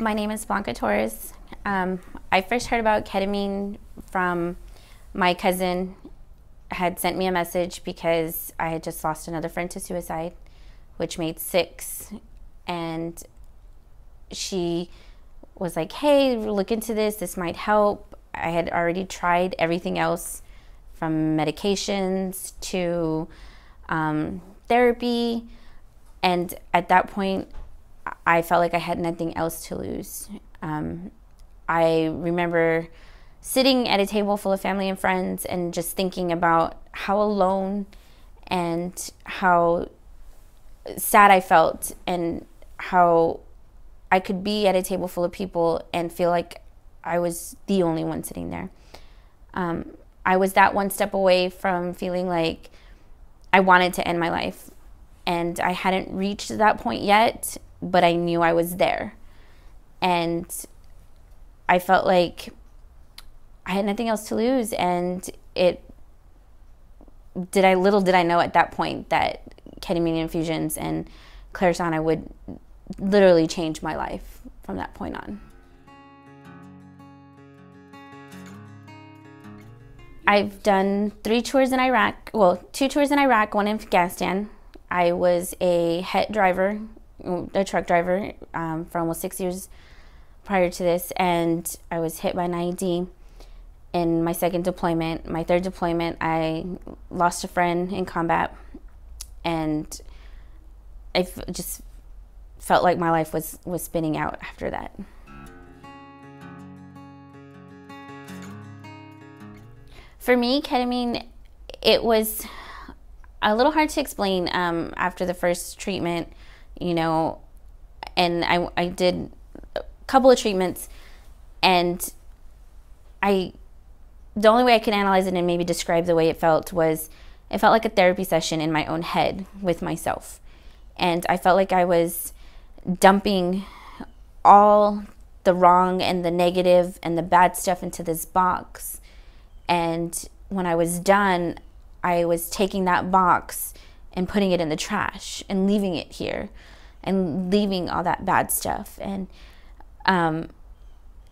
My name is Blanca. I first heard about ketamine from my cousin. Had sent me a message because I had just lost another friend to suicide, which made 6. And she was like, hey, look into this. This might help. I had already tried everything else from medications to therapy. And at that point, I felt like I had nothing else to lose. I remember sitting at a table full of family and friends and just thinking about how alone and how sad I felt, and how I could be at a table full of people and feel like I was the only one sitting there. I was that one step away from feeling like I wanted to end my life. And I hadn't reached that point yet, but I knew I was there. And I felt like I had nothing else to lose. And little did I know at that point that ketamine infusions and Klarisana would literally change my life from that point on. I've done 3 tours in Iraq, well, 2 tours in Iraq, 1 in Afghanistan. I was a truck driver for almost 6 years prior to this, and I was hit by an IED in my 2nd deployment. My 3rd deployment, I lost a friend in combat, and I just felt like my life was spinning out after that. For me, ketamine, it was a little hard to explain after the first treatment, you know, and I did a couple of treatments, and the only way I could analyze it and maybe describe the way it felt was, it felt like a therapy session in my own head with myself. And I felt like I was dumping all the wrong and the negative and the bad stuff into this box. And when I was done, I was taking that box and putting it in the trash and leaving it here and leaving all that bad stuff and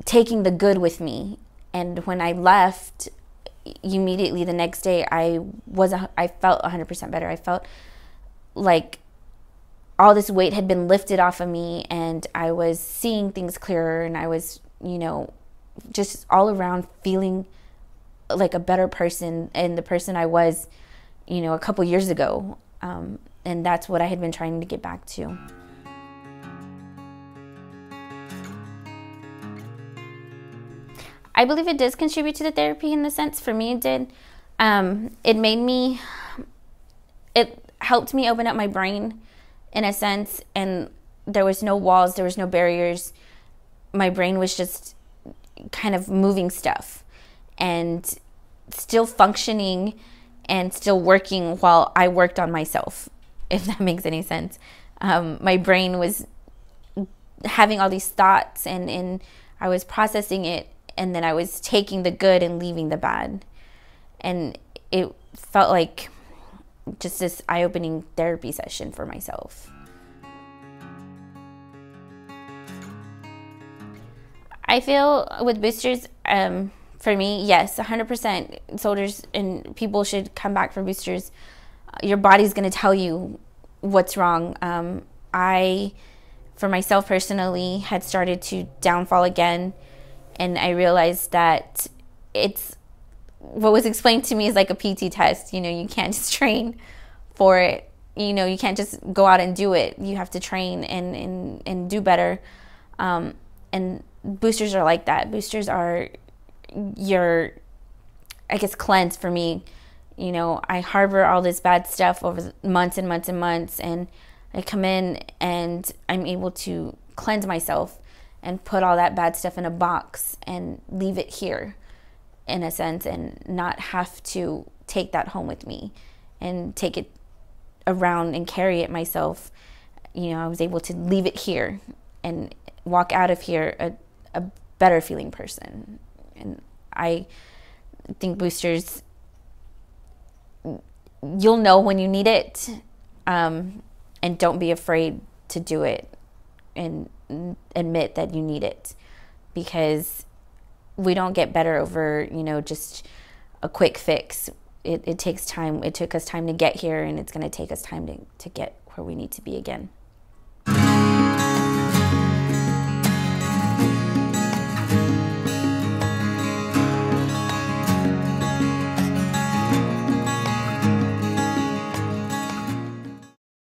taking the good with me. And when I left, immediately the next day, I felt 100% better. I felt like all this weight had been lifted off of me, and I was seeing things clearer, and I was, you know, just all around feeling like a better person and the person I was, you know, a couple years ago. And that's what I had been trying to get back to. I believe it does contribute to the therapy in the sense, for me it did. It helped me open up my brain in a sense, and there was no walls, there was no barriers. My brain was just kind of moving stuff and still functioning and still working while I worked on myself, if that makes any sense. My brain was having all these thoughts, and I was processing it, and then I was taking the good and leaving the bad. And it felt like just this eye-opening therapy session for myself. I feel with boosters, for me, yes, 100% soldiers and people should come back for boosters. Your body's going to tell you what's wrong. I, for myself personally, had started to downfall again, and I realized that what was explained to me is like a PT test. You know, you can't just train for it. You know, you can't just go out and do it. You have to train and do better. And boosters are like that. Boosters are your, I guess, cleanse for me. You know, I harbor all this bad stuff over months and months and months, and I come in and I'm able to cleanse myself and put all that bad stuff in a box and leave it here, in a sense, and not have to take that home with me and take it around and carry it myself. You know, I was able to leave it here and walk out of here a better feeling person. And I think boosters, you'll know when you need it, and don't be afraid to do it. And admit that you need it, because we don't get better over, just a quick fix. It takes time. It took us time to get here, and it's going to take us time to get where we need to be again.